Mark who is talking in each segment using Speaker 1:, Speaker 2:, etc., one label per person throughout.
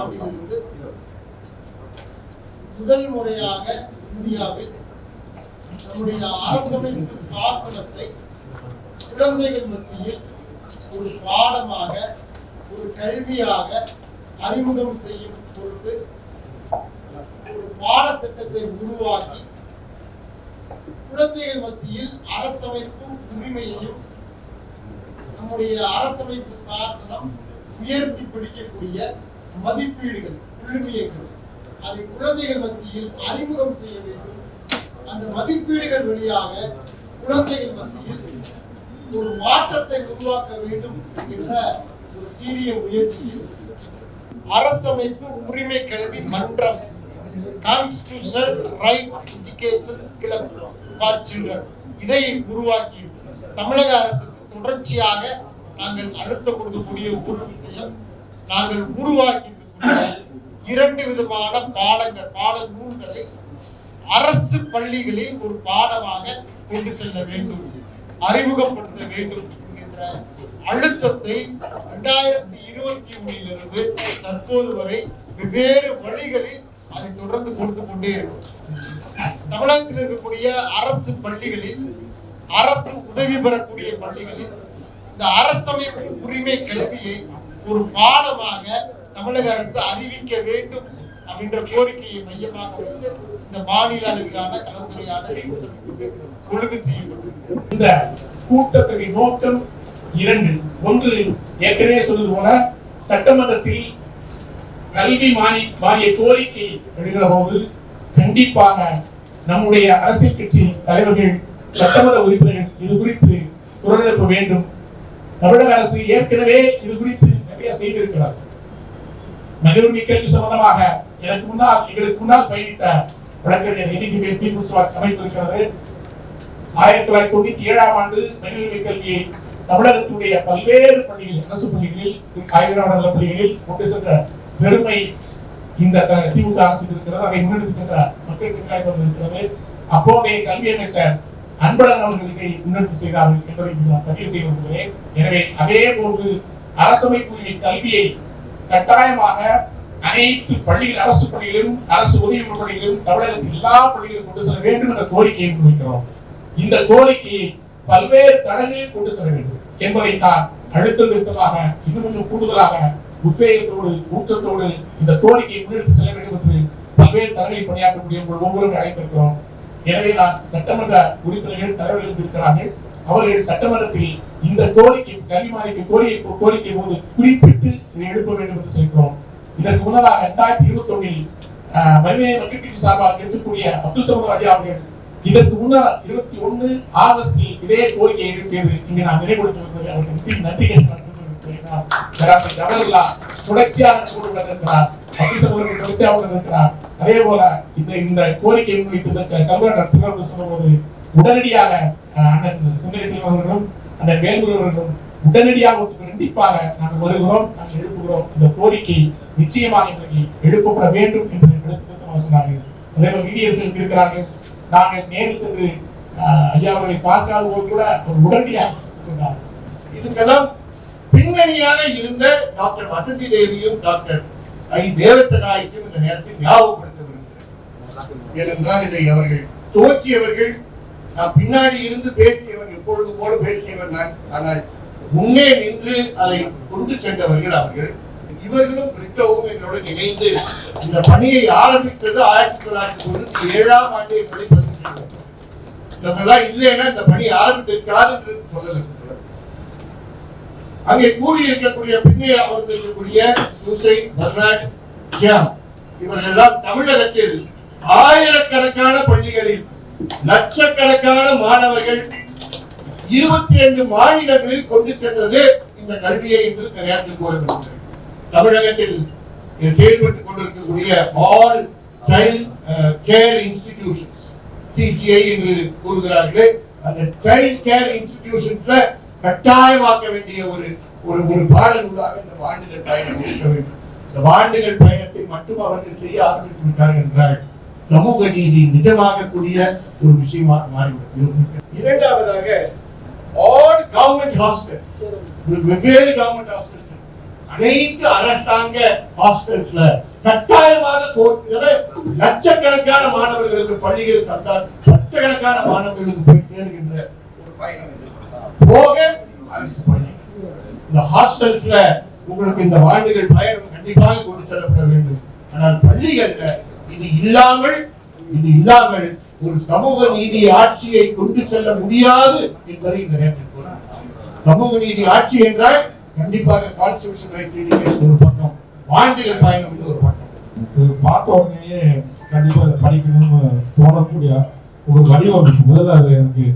Speaker 1: ஆண்டிலிருந்து முதல் முறையாக இந்தியாவில் நம்முடைய அரசமைப்பு சாசனத்தை குழந்தைகள் மத்தியில் ஒரு பாடமாக, ஒரு கல்வியாக அறிமுகம் செய்யும் பொருட்டு ஒரு பாடத்திட்டத்தை உருவாக்கி குழந்தைகள் மத்தியில் அரசமைப்பு உரிமையையும் நம்முடைய அரசமைப்பு சாசனம் உயர்த்தி பிடிக்கக்கூடிய மதிப்பீடுகள், விழுமியங்கள் அதை குழந்தைகள் மத்தியில் அறிமுகம் செய்ய வேண்டும். அந்த மதிப்பீடுகள் வழியாக குழந்தைகள் மத்தியில் ஒரு மாற்றத்தை உருவாக்க வேண்டும் என்ற ஒரு சீரிய முயற்சியில் அரசமைப்பு உரிமை கல்வி மன்றம், கான்ஸ்டிடியூஷனல் ரைட்ஸ் எஜுகேஷன் கிளப், இதை உருவாக்கி தமிழக அரசுக்கு தொடர்ச்சியாக நாங்கள் அழுத்தம் கொடுக்கக்கூடிய ஒரு விஷயம், நாங்கள் உருவாக்கி இரண்டு விதமான பாட நூல்களை அரசு பள்ளிகளில் ஒரு பாடமாக கொண்டு செல்ல வேண்டும், அறிமுகப்படுத்த வேண்டும் என்கின்ற அழுத்தத்தை 2021 தற்போது வரை வெவ்வேறு வழிகளில் அதை தொடர்ந்து கொடுத்து கொண்டே இருக்கும். தமிழகத்தில் இருக்கக்கூடிய அரசு பள்ளிகளில், அரசு உதவி பெறக்கூடிய பள்ளிகளில் இந்த அரசமைப்பு உரிமை கல்வியை ஒரு பாடமாக தமிழக அரசு அறிவிக்க வேண்டும் அப்படின்ற கோரிக்கையை மையமாக வைத்து இந்த மாநில அளவிலான கலந்துரையாடல் ஒழுங்கு செய்யப்பட்டது.
Speaker 2: இந்த கூட்டத்தின் நோக்கம் 2. ஒன்று, ஏற்கனவே சொல்வது போல சட்டமன்றத்தில் கல்வி மானிய கோரிக்கை எழுகிற போது கண்டிப்பாக நம்முடைய அரசியல் கட்சி தலைவர்கள், சட்டமன்ற உறுப்பினர்கள் இது குறித்து குரல் எழுப்ப வேண்டும். தமிழக அரசு ஏற்கனவே இது குறித்து நிறைய செய்திருக்கிறார். மகளிர் கல்வி சம்பந்தமாக எங்களுக்கு முன்னால் பயணித்த வழக்கறிஞர் பீப்புள்ஸ் வாட்ச் அமைப்பு இருக்கிறது. 1997ஆம் ஆண்டு மகளிர் கல்வியை தமிழகத்துடைய பல்வேறு பள்ளிகளில், அரசு பள்ளிகளில், ஆய்வாளர் பள்ளிகளில் கொண்டு சென்ற பெருமை இந்த திமுக அரசு இருக்கிறது. அதை முன்னெடுத்து சென்ற மக்கள் இருக்கிறது. அப்போதைய கல்வி அமைச்சர் அன்பழகன் அவர்கள் இதை முன்னெடுத்து செய்தார்கள் என்பதை நான் பதிவு செய்ய விரும்புகிறேன். எனவே அதே போன்று அரசமைப்பு கல்வியை கட்டாயமாக அனைத்து பள்ளிகள், அரசு பள்ளிகளிலும், அரசு உதவி பள்ளிகளிலும், தமிழகத்தில் எல்லா பள்ளிகளிலும் கொண்டு செல்ல வேண்டும் என்ற கோரிக்கையை முன்வைக்கிறோம். இந்த கோரிக்கையை பல்வேறு தளங்களில் கொண்டு செல்ல வேண்டும் என்பதை தான் அழுத்த நிறுத்தமாக, இன்னும் கொஞ்சம் கூடுதலாக உத்வேகத்தோடு, ஊக்கத்தோடு இந்த கோரிக்கையை முன்னெடுத்து செல்ல வேண்டும் என்று பல்வேறு தளங்களில் பணியாற்றக்கூடிய ஒவ்வொருவரும் அழைத்திருக்கிறோம். எனவே நான் சட்டமன்ற உறுப்பினர்கள், தலைவர்கள் இருக்கிறார்கள். அவர்கள் சட்டமன்றத்தில் இந்த கோரிக்கை, கல்வி மானிய கோரிக்கை போது குறிப்பிட்டு இதை எழுப்ப வேண்டும் என்று சொல்கிறோம். இதற்கு முன்னதாக 2021 மனிதநேய மக்கள் கட்சி சார்பாக இருக்கக்கூடிய அப்துல் சமத் ராஜா அவர்கள் இதற்கு முன்னால் 21 ஆகஸ்டில் இதே கோரிக்கையை எழுப்பியது இங்கு நான் நினைவுபடுத்தி வருவதை அவர்களுக்கு நன்றி தொடர்ச்சியாக இருக்கிறார். அப்துல் சமத் தொடர்ச்சியாக இருக்கிறார். அதே போல இந்த கோரிக்கை முன்வைத்ததற்கு தமிழக சொல்லும்போது உடனடியாக அண்ணன் சுந்தரி செல்வர்களும் அண்ணன் வேலூர் அவர்களும் உடனடியாக கண்டிப்பாக நாங்கள் வருகிறோம், நாங்கள் எழுப்புகிறோம். இந்த கோரிக்கை நிச்சயமாக இன்றைக்கு எழுப்பப்பட வேண்டும் என்று எடுத்து சொன்னார்கள். அதே போல மீடியர்கள் இருக்கிறார்கள். நாங்கள் நேரில் சென்று ஐயாவை பார்க்காத போது கூட உடனடியாக சொன்னார்.
Speaker 1: இதுக்கெல்லாம் பின்னணியாக இருந்த டாக்டர் வசந்தி தேவியும் டாக்டர் ஐ தேவசகாய்க்கும் இந்த நேரத்தில் ஞாபகப்படுத்த விரும்புகிறேன். ஏனென்றால் இதை அவர்கள் துவக்கியவர்கள், நான் பின்னாடி இருந்து பேசியவன், எப்பொழுது போல பேசியவன் நான். ஆனால் முன்னே நின்று அதை கொண்டு சென்றவர்கள் அவர்கள். இவர்களும் பிரிட்டோவும் எங்களுடன் இணைந்து இந்த பணியை ஆரம்பித்தது 1997ஆம் ஆண்டு என்பதை பதிவு செய்வோம். இதெல்லாம் இல்லைன்னா இந்த பணி ஆரம்பித்திருக்காது என்று சொல்ல. அங்கே கூடியிருக்கக்கூடிய பின்னே அமர்ந்திருக்கக்கூடிய சூசை, பர்னாட், ஜாம் இவர்களெல்லாம் தமிழகத்தில் ஆயிரக்கணக்கான பள்ளிகளில் லட்சக்கணக்கான மாணவர்கள் 22 மாநிலங்களில் கொண்டு சென்றது இந்த கல்வியை என்று நேரத்தில் கூறப்படுகிறது. தமிழகத்தில் செயல்பட்டுக் கொண்டிருக்கக்கூடிய all child care institutions, CCI என்று கூறுகிறார்கள். அந்த சைல்ட் கேர் இன்ஸ்டிடியூஷன்ஸ்ல கட்டாயமாக்க வேண்டிய ஒரு பாடநூலாக இந்த வாண்டுகள் பயணம் இருக்க வேண்டும். இந்த வாண்டுகள் பயணத்தை மட்டும் அவர்கள் செய்ய ஆரம்பித்து விட்டார்கள் என்றால் சமூக நீதி நிஜமாக கூடிய ஒரு விஷயமாக மாறிவிடும். இரண்டாவதாக ஆல் கவர்மெண்ட் ஹாஸ்டல்ஸ், வெவ்வேறு கவர்மெண்ட் ஹாஸ்டல்ஸ் அனைத்து அரசாங்க ஹாஸ்டல்ஸ்ல கட்டாயமாக லட்சக்கணக்கான மாணவர்களுக்கு பள்ளிகள் தந்தால் லட்சக்கணக்கான மாணவர்களுக்கு போய் சேருகின்ற ஒரு பயணம் இது போக அரசு பள்ளி இந்த ஹாஸ்டல்ஸ்ல உங்களுக்கு இந்த ஆண்டுகள் பயணம் கண்டிப்பாக கொண்டு செல்லப்பட வேண்டும். ஆனால் பள்ளிகள்ல இது இல்லாமல் ஒரு சமூக நீதி ஆட்சியை கொண்டு செல்ல முடியாது என்பதை இந்த நேரத்தில் கூறுகிறேன். சமூக நீதி ஆட்சி என்றால் கண்டிப்பாக கான்ஸ்டிடியூஷன் ரைட்ஸ் எஜுகேஷன் ஒரு பக்கம், ஆண்டுகள் பயணம் ஒரு பக்கம்.
Speaker 2: பார்த்த உடனேயே கண்டிப்பா படிக்கணும்னு தோணக்கூடிய ஒரு வடிவமைப்பு. முதல்ல அது எனக்கு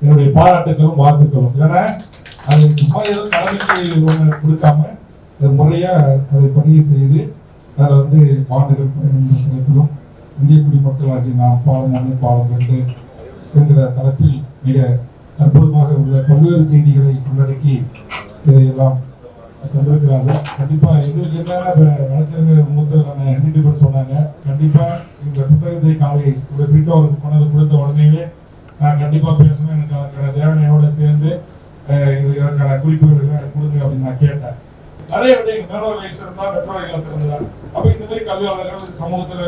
Speaker 2: என்னுடைய பாராட்டுகளும் வாழ்த்துக்களும். ஏன்னா அது சும்மா ஏதோ தலைமைக்கு ஒன்று கொடுக்காம முறையா அதை பணியை செய்து அதில் ஆண்டுகள் பயணத்திலும் இந்திய குடிமக்களாகி நாம் பாடம் என்கிற தளத்தில் மிக அற்புதமாக உள்ள பல்வேறு செய்திகளை உள்ளடக்கி இதையெல்லாம் தந்திருக்கிறார்கள். கண்டிப்பா எங்களுக்கு என்ன வழக்கறிஞர் மூத்த சொன்னாங்க, கண்டிப்பா இந்த புத்தகத்தை காலை ஒரு பிரிண்ட் அவருக்கு கொண்டு கொடுத்த உடனேயே நான் கண்டிப்பா பேசணும், எனக்கு அதுக்கான தேவனையோட சேர்ந்து இதற்கான குறிப்புகள் எனக்கு கொடுங்க அப்படின்னு நான் கேட்டேன். நிறைய விடயங்கள் மேலோர்கள் சிறந்தா பெற்றோர்கள் சிறந்ததா, அப்ப இந்த மாதிரி கல்வியாளர்கள் சமூகத்துல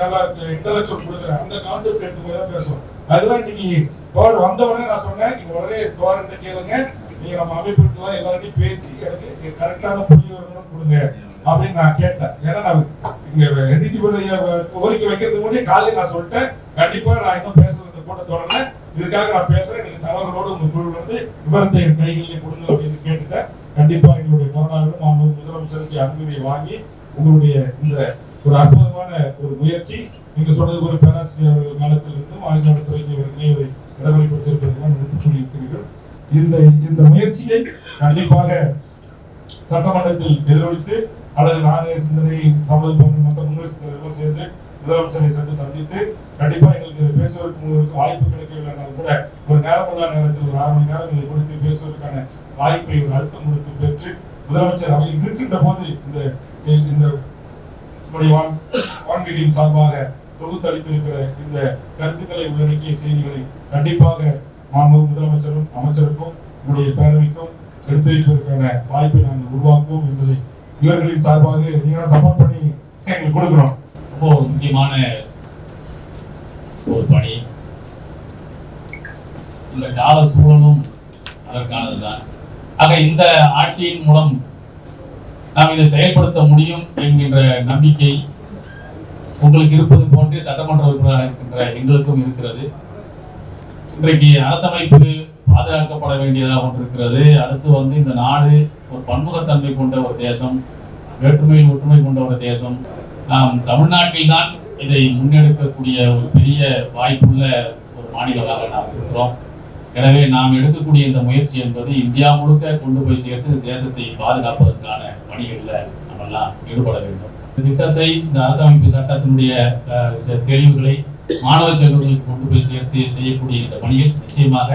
Speaker 2: நல்லா இன்டலெக்சுவல் கொடுக்குற அந்த கான்செப்ட் எடுத்து போய் தான் பேசுவோம். அதெல்லாம் இன்னைக்கு தோழர் வந்த உடனே நான் சொன்னேன், நீங்க உடனே தோழர்கிட்ட கேளுங்க, நீங்க நம்ம அமைப்புலாம் எல்லார்ட்டையும் பேசி எனக்கு கரெக்டான புள்ளி வரணும் கொடுங்க அப்படின்னு நான் கேட்டேன். ஏன்னா நான் இங்க கோரிக்கை வைக்கிறதுக்கு முன்னாடி காலையில் நான் சொல்லிட்டேன், கண்டிப்பா நான் இன்னும் பேசுறது கூட தொடர்றேன், இதுக்காக நான் பேசுறேன், நீங்க தலைவர்களோடு உங்க குழு வந்து விவரத்தை என் கைகளிலே கொடுங்க அப்படின்னு கேட்டுட்டேன். கண்டிப்பா எங்களுடைய கொரோனாவிலும் நான் முதலமைச்சருக்கு அனுமதியை வாங்கி உங்களுடைய இந்த ஒரு அற்புதமான ஒரு முயற்சி, நீங்க சொன்னது ஒரு பேராசிரியர் காலத்திலிருந்து ஆய்வுத்துறைக்கு நினைவை இடவெளிப்படுத்தியிருப்பதெல்லாம் எடுத்துக் கொண்டிருக்கிறீர்கள். இந்த முயற்சியை கண்டிப்பாக சட்டமன்றத்தில் எதிரொலித்து அல்லது நானே சிந்தனை சமூக மற்ற முன்னேற்ற சிந்தனை சேர்ந்து முதலமைச்சரை சென்று சந்தித்து கண்டிப்பா எங்களுக்கு பேசுவதற்கு உங்களுக்கு வாய்ப்பு கிடைக்கவில்லைனாலும் கூட ஒரு நேரமுள்ள நேரத்தில் ஒரு 6 மணி நேரம் இதை கொடுத்து பேசுவதற்கான வாய்ப்பை ஒரு அழுத்தம் கொடுத்து பெற்று முதலமைச்சர் அவை இருக்கின்ற போது இந்த வான்வீடியின் சார்பாக தொகுத்தளித்திருக்கிற இந்த கருத்துக்களை உள்ளடக்கிய செய்திகளை கண்டிப்பாக முதலமைச்சரும் அமைச்சருக்கும் உங்களுடைய பேரவைக்கும் எடுத்து வைப்பதற்கான வாய்ப்பை நாங்கள் உருவாக்குவோம் என்பதை இவர்களின் சார்பாக நீங்க சப்போர்ட் பண்ணி எங்களுக்கு கொடுக்கிறோம்.
Speaker 3: ரொம்ப முக்கியமான ஒரு பணி. இந்த கால சூழலும் அதற்கானதுதான். ஆக இந்த ஆட்சியின் மூலம் நாம் இதை செயல்படுத்த முடியும் என்கின்ற நம்பிக்கை உங்களுக்கு இருப்பது போன்றே சட்டமன்ற உறுப்பினராக இருக்கின்ற எங்களுக்கும் இருக்கிறது. இன்றைக்கு அரசமைப்பு பாதுகாக்கப்பட வேண்டியதாக ஒன்று இருக்கிறது. அடுத்து இந்த நாடு ஒரு பன்முகத்தன்மை கொண்ட ஒரு தேசம், வேற்றுமையில் ஒற்றுமை கொண்ட ஒரு தேசம். நாம் தமிழ்நாட்டில் தான் இதை முன்னெடுக்கக்கூடிய ஒரு பெரிய வாய்ப்புள்ள ஒரு மாநிலமாக நாம் இருக்கிறோம். எனவே நாம் எடுக்கக்கூடிய இந்த முயற்சி என்பது இந்தியா முழுக்க கொண்டு போய் சேர்த்து தேசத்தை பாதுகாப்பதற்கான பணிகளில் நம்மெல்லாம் ஈடுபட வேண்டும். இந்த திட்டத்தை, இந்த அரசமைப்பு சட்டத்தினுடைய தெளிவுகளை மாணவ செல்வங்களுக்கு கொண்டு போய் சேர்த்து செய்யக்கூடிய இந்த பணியில் நிச்சயமாக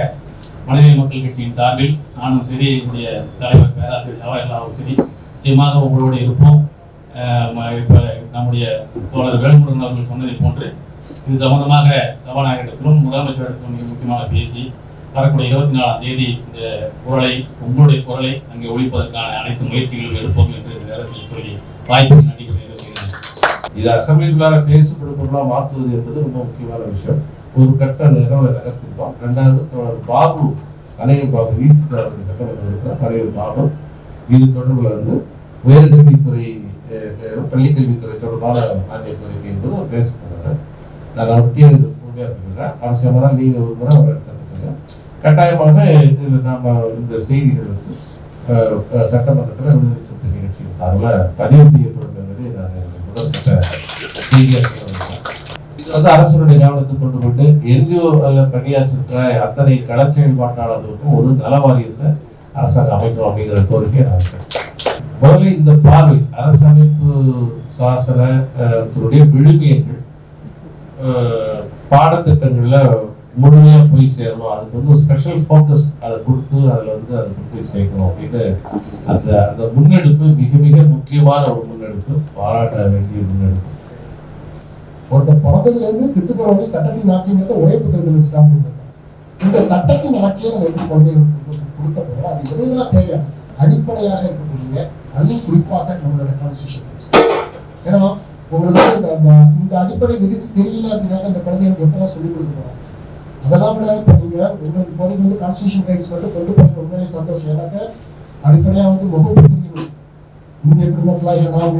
Speaker 3: மனிதநேய மக்கள் கட்சியின் சார்பில் நானும் சரி, என்னுடைய தலைவர் பேராசிரியர் ஜவஹர்லாலும் சரி, நிச்சயமாக உங்களோடு இருப்போம். இப்ப நம்முடைய தோழர் வேல்முருகன் அவர்கள் சொன்னதை போன்று இது சம்பந்தமாக சபாநாயகரிடத்திலும் முதலமைச்சரிடத்திலும் மிக முக்கியமாக பேசி வரக்கூடிய 24ஆம் தேதி இந்த குரலை, உங்களுடைய குரலை அங்கே ஒழிப்பதற்கான அனைத்து முயற்சிகளும் எடுப்போம் என்று இந்த நேரத்தில் சொல்லி வாய்ப்பு நன்றி செய்கிறேன்.
Speaker 4: இது அசம்பிளிக்குள்ளார பேசப்படும் பொருளாக மாற்றுவது என்பது ரொம்ப முக்கியமான விஷயம். ஒரு கட்ட நகர்த்திருக்கோம். 2வது பாபு, கலைஞர் பாபு விசிக அவர்கள் சட்டமன்ற இருக்கிற கலைஞர் பாபு இது தொடர்பில் உயர்கல்வித்துறை, பள்ளிக்கல்வித்துறை தொடர்பான மானிய கோரிக்கை என்பது அவர் பேசப்படுறாரு. நான் அவருடைய உறுதியாக சொல்கிறேன், அவசியமாக தான் நீங்கள் ஒரு முறை அவரை சந்திச்சுங்க. கட்டாயமாக இதில் நாம் இந்த செய்திகள் சட்டமன்றத்தில் விடுதலை சிறுத்தை நிகழ்ச்சியின் சார்பில் பதிவு செய்யப்படும் என்பதை நான் முதற்கட்ட செய்தியாக சொல்கிறேன். இது அரசுடைய கவனத்தை கொண்டு கொண்டு என்ஜிஓ பணியாற்றுகிற அத்தனை கள செயல்பாட்டாளர்களுக்கும் ஒரு நலவாரியத்தை அரசாங்கம் அமைக்கும் அப்படிங்கிற கோரிக்கை நான் முதல்ல இந்த பார்வை அரசமைப்பு சாசனத்தினுடைய விழுமியங்கள் பாடத்திட்டங்கள்ல முழுமையா போய் சேரணும். அதுக்கு ஸ்பெஷல் ஃபோக்கஸ் அதை கொடுத்து அதுல அதை போய் சேர்க்கணும் அப்படின்னு அந்த முன்னெடுப்பு மிக மிக முக்கியமான ஒரு முன்னெடுப்பு, பாராட்ட வேண்டிய முன்னெடுப்பு.
Speaker 5: ஒருத்தர் பிறந்ததுல இருந்து சித்து போறவங்க சட்டத்தின் ஆட்சிங்கிறத ஒரே புத்தகத்தில் வச்சுட்டாங்க. இந்த சட்டத்தின் ஆட்சியை நம்ம எப்படி குழந்தைகளுக்கு கொடுக்க போறோம், அது எதுலாம் தேவையான அடிப்படையாக இருக்கக்கூடிய அதுவும் குறிப்பாக நம்மளோட கான்ஸ்டியூஷன். ஏன்னா உங்களுக்கு இந்த அடிப்படை விகிச்சு தெரியல அப்படின்னாக்க அந்த குழந்தைகளுக்கு எப்பதான் சொல்லிக் கொடுக்க போறோம். அதெல்லாம் விட இப்போ நீங்க உங்களுக்கு இப்போதைக்கு வந்து கான்ஸ்டியூஷன் ரைட்ஸ் மட்டும் கொண்டு போய் உண்மையிலே சந்தோஷம். ஏன்னாக்க அடிப்படையாக வந்து முகப்படுத்திக்கணும். இந்திய குடிமக்களாக நான்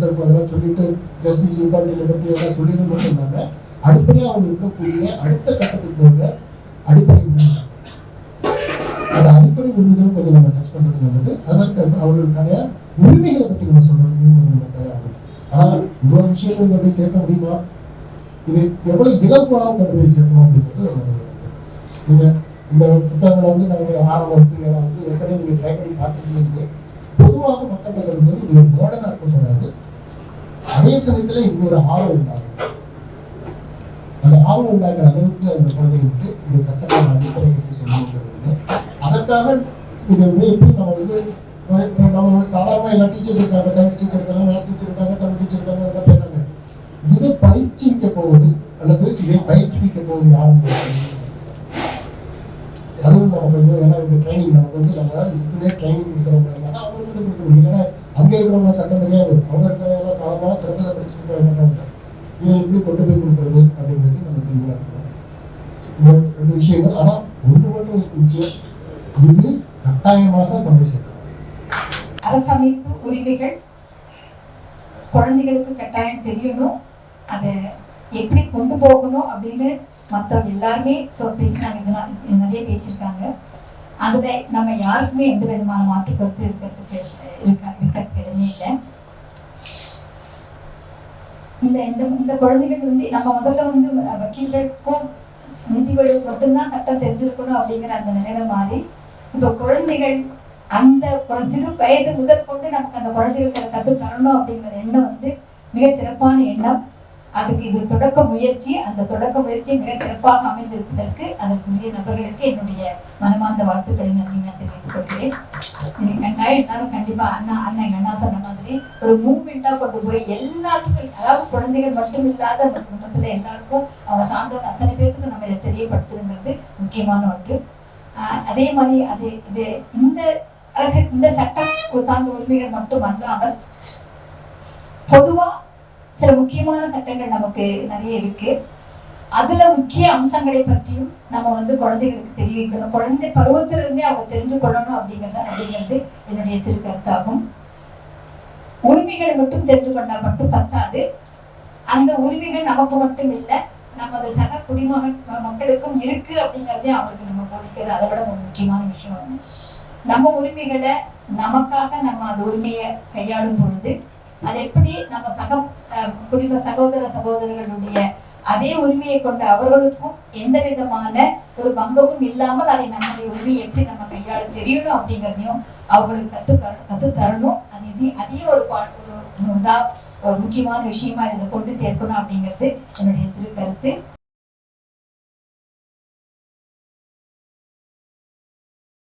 Speaker 5: செல்ஃப் அதெல்லாம் சொல்லிட்டு ஜஸ்டிஸ் ஈக்வாலிட்டி லிபர்ட்டி அதெல்லாம் சொல்லிட்டு மட்டும் இல்லாமல் அடிப்படையாக அவங்க இருக்கக்கூடிய அடுத்த கட்டத்துக்கு போக அடிப்படை உரிமைகள், அந்த அடிப்படை உரிமைகளும் கொஞ்சம் நம்ம டச் பண்றது நல்லது. அதற்கு அவர்களுக்கான உரிமைகளை பற்றி நம்ம சொல்றது நம்ம தயாராகும். ஆனால் இவ்வளவு விஷயங்கள் கொண்டு போய் சேர்க்க முடியுமா? இது எவ்வளவு இலகுவாக கொண்டு போய் சேர்க்கணும் அப்படிங்கிறது நீங்க இந்த புத்தகங்களை வந்து நாங்கள் 6ஆம் வகுப்பு 7ஆம் வகுப்பு ஏற்கனவே நீங்கள் ட்ரை பண்ணி பார்த்துட்டு பொதுவாக மக்கள்கிட்ட சொல்லும்போது இது ஒரு பேர்டனாக இருக்கக்கூடாது. அதே சமயத்தில் இது ஒரு ஆர்வம் உண்டாகும். அந்த ஆர்வம் உண்டாக்குற அளவுக்கு அந்த குழந்தைகளுக்கு இந்த சட்டத்தின் அடிப்படையை சொல்லியிருக்கிறது. அதற்காக இது எப்படி நம்ம வந்து நம்ம சாதாரணமாக எல்லா டீச்சர்ஸ் இருக்காங்க, சயின்ஸ் டீச்சர் இருக்காங்க, மேத்ஸ் டீச்சர் இருக்காங்க, தமிழ் டீச்சர் இருக்காங்க, எல்லாம் பேராங்க. இதை பயிற்சிக்க போவது அல்லது இதை பயிற்றுவிக்க போவது யாரும் அதுவும் நமக்கு வந்து ஏன்னா இதுக்கு ட்ரைனிங் நமக்கு வந்து நம்ம இதுக்குள்ளே ட்ரைனிங் கொடுக்குறவங்க இருந்தால் அவங்களுக்கு கொடுக்க முடியும். ஏன்னா அங்கே இருக்கிறவங்க சட்டம் தெரியாது, அவங்க இருக்கிறவங்க சாதாரணமாக சிறப்பாக படிச்சுட்டு போயிருக்காங்க. இதை எப்படி கொண்டு போய் கொடுக்குறது அப்படிங்கிறது நம்ம தெளிவாக இருக்கணும். இந்த 2 விஷயங்கள். ஆனால் ஒன்று மட்டும் நிச்சயம், இது கட்டாயமாக கொண்டு சேர்க்கணும்.
Speaker 6: அரசமைப்பு உரிமைகள் குழந்தைகளுக்கு கட்டாயம் தெரியணும். அதை எப்படி கொண்டு போகணும் அப்படின்னு மற்றவங்க எல்லாருமே பேசினாங்க, நிறைய பேசியிருக்காங்க. அதுல நம்ம யாருக்குமே எந்த விதமான மாற்று கருத்து இருக்கிறதுக்கு இடமே இல்லை. இந்த குழந்தைகள் வந்து நம்ம முதல்ல வந்து வக்கீல்களுக்கும் நீதிபதிகளுக்கு மட்டும்தான் சட்டம் தெரிஞ்சிருக்கணும் அப்படிங்கிற அந்த நிலைமை மாறி இப்போ குழந்தைகள் அந்த சிறு வயது முதல் கொண்டு நமக்கு அந்த குழந்தைகளுக்கு கற்று தரணும் அப்படிங்கிற எண்ணம் வந்து மிக சிறப்பான எண்ணம். அதுக்கு இது தொடக்க முயற்சி. அந்த தொடக்க முயற்சி மிக சிறப்பாக அமைந்திருப்பதற்கு அதற்குரிய நபர்களுக்கு என்னுடைய மனமார்ந்த வாழ்த்துக்களை நன்றி நான் தெரிவித்துக் கொள்கிறேன். இன்னைக்கு கண்டாயம் எல்லாரும் கண்டிப்பா அண்ணா எங்க அண்ணா சொன்ன மாதிரி ஒரு மூவ்மெண்டா கொண்டு போய் எல்லாருக்கும், அதாவது குழந்தைகள் மட்டும் இல்லாத அந்த குடும்பத்துல எல்லாருக்கும் அவங்க சார்ந்தவங்க அத்தனை பேருக்கு நம்ம இதை தெரியப்படுத்துங்கிறது முக்கியமான ஒன்று. அதே மாதிரி இது இந்த சட்டம் சார்ந்த உரிமைகள் மட்டும் அல்லாமல் பொதுவா சில முக்கியமான சட்டங்கள் நமக்கு நிறைய இருக்கு. அதுல முக்கிய அம்சங்களை பற்றியும் நம்ம வந்து குழந்தைகளுக்கு தெரிவிக்கணும். குழந்தை பருவத்திலிருந்தே அவங்க தெரிஞ்சு கொள்ளணும் அப்படிங்கிறது என்னுடைய சிறு கருத்தாகும். உரிமைகளை மட்டும் தெரிஞ்சு கொண்டா மட்டும் பத்தாது. அந்த உரிமைகள் நமக்கு மட்டும் இல்லை, நமது சக மக்களுக்கும் இருக்கு அப்படிங்கிறதே அவங்களுக்கு நம்ம போதிக்கிறது. அதை விட ஒரு முக்கியமான விஷயம் ஒண்ணு, நம்ம உரிமைகளை நமக்காக நம்ம அந்த உரிமையை கையாளும் பொழுது அது எப்படி நம்ம சகோதரர்களுடைய அதே உரிமையை கொண்ட அவர்களுக்கும் எந்த விதமான ஒரு பங்கமும் இல்லாமல் அதை நம்முடைய உரிமையை எப்படி நம்ம கையாள தெரியணும் அப்படிங்கிறதையும் அவர்களுக்கு கத்து தரணும். அதையும் ஒரு முக்கியமான விஷயமா இதை கொண்டு சேர்க்கணும் அப்படிங்கிறது என்னுடைய சிறு கருத்து.